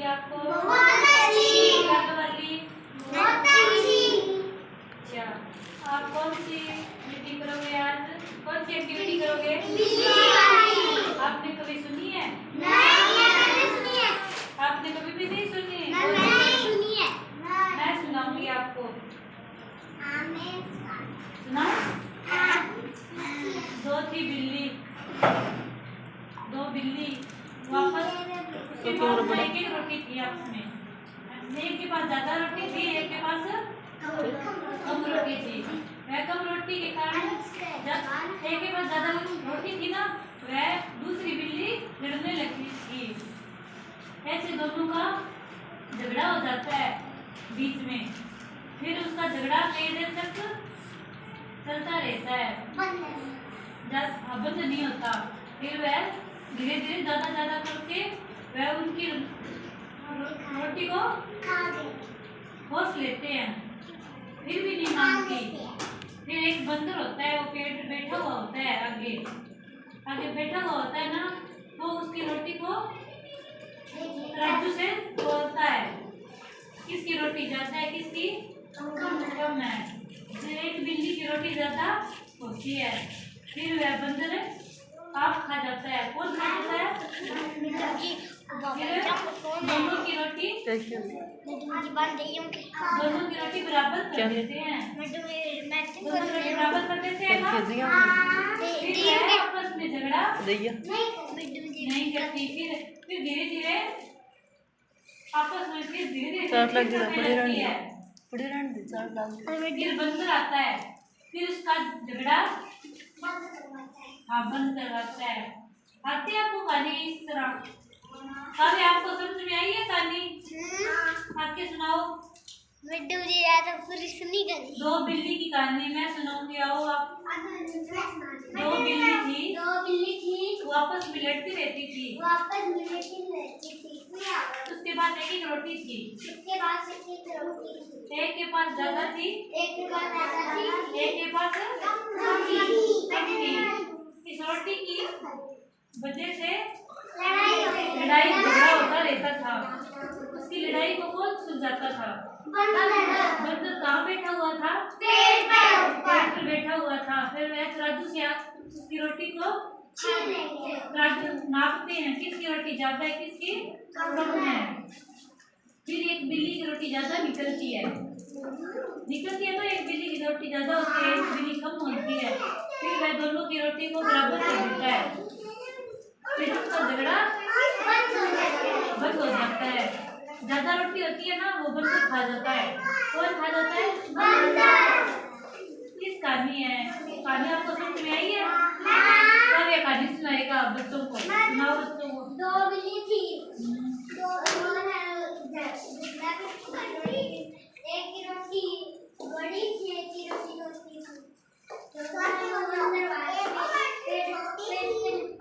आपको? बहुत अच्छी। कल वाली? बहुत अच्छी। अच्छा, आप कौन सी मीटिंग करोगे आज? कौन सी एक्टिविटी करोगे? आपने कभी सुनी है? नहीं सुनी है। आपने कभी भी नहीं सुनी? नहीं सुनी है। मैं सुनाऊंगी आपको। सुना? दो थी बिल्ली, दो बिल्ली वापस उसके पास एक एक रोटी थी आपस में। एक के पास ज्यादा रोटी थी, एक के पास कम रोटी थी। वह कम रोटी के कारण एक के पास ज्यादा रोटी थी ना, वह दूसरी बिल्ली लड़ने लगी थी। ऐसे दोनों का झगड़ा हो जाता है बीच में। फिर उसका झगड़ा कई देर तक चलता रहता है, बंद नहीं होता। फिर वह धीरे धीरे ज्यादा करके वह उनकी रोटी को खोस लेते हैं, फिर भी नहीं मानती। फिर एक बंदर होता है, वो पेड़ पे बैठा हुआ होता है, आगे बैठा हुआ होता है ना, वो उसकी रोटी को तराजू से तोलता है, किसकी रोटी ज्यादा है, किसकी कम है। फिर एक बिल्ली की रोटी ज्यादा होती है, फिर वह बंदर आप खा जाता है। कौन खा जाता है? दोनों की रोटी बराबर कर देते हैं, बराबर कर देते हैं ना। फिर वह आपस में झगड़ा नहीं करती। फिर धीरे धीरे आपस में लगती है। फिर बंदर आता है, फिर उसका झगड़ा बंद करवाता है। आती है आपको कहानी इस तरह? कभी आपको समझ में आई है कहानी? आके सुनाओ। दो बिल्ली की कहानी मैं सुनाऊंगी, आओ आप। दो बिल्ली थी, वो आपस में लड़ती रहती थी। उसके पास एक एक रोटी थी, एक के पास ज्यादा थी, एक के पास कम थी। इस रोटी की वजह से लड़ाई झगड़ा होता रहता था। उसकी लड़ाई को कौन सुलझाता था? बंदर कहाँ बैठा हुआ था? पेड़ पर बैठा हुआ था। फिर वह तराजू से उसकी रोटी को नापते हैं, किसकी रोटी ज्यादा है, किसकी कम है। फिर एक बिल्ली की रोटी ज्यादा निकलती है तो एक बिल्ली की रोटी ज्यादा होती है, एक बिल्ली कम होती है। फिर वह दोनों की रोटी को बराबर कर देता है, फिर उसका झगड़ा बंद हो जाता है। ज्यादा रोटी होती है ना, वो बंदर खा जाता है। कौन खा जाता है? बंदर। किस कहानी है? कहानी आपको समझ में आई है? कब ये कहानी सुनाएगा बच्चों को? सुनाओ बच्चों को। दो बिल्ली थी, एक की रोटी बड़ी थी, एक की रोटी छोटी थी।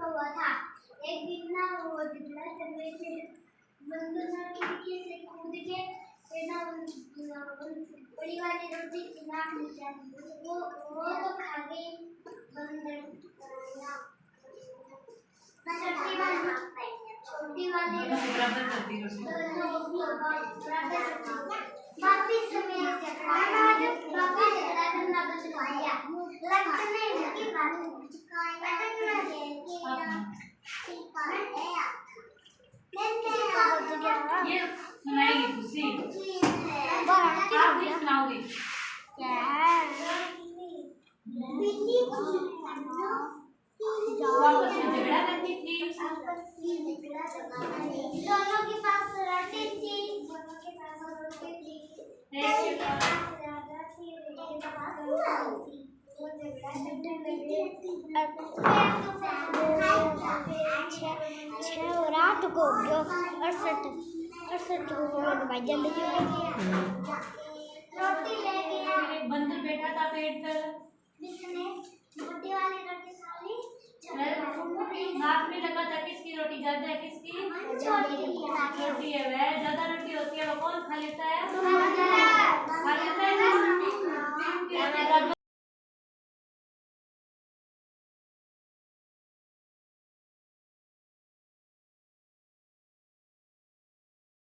हुआ था एक दिन ना, वो झगड़ा कर रहे थे। बंदर ना खिड़की से कूद के बड़ी वाली रोटी नाक नीचे, वो तो खा गई बंदर। छोटी वाली बराबर करती वापिस करना बचवाया ये सुनाएगी खुशी। आप भी सुनाओगे? वापस में झगड़ा करती थी। दोनों के पास रोटी थी, रात को 68 रोटी ले गया। एक बंदर बैठा था पेड़ पर, जिसने मोटी वाली रोटी खाली, नाक में लगा था किसकी रोटी ज्यादा है, किसकी छोटी है। वह ज्यादा रोटी होती है, वो कौन खा लेता है? खा लेता है ना।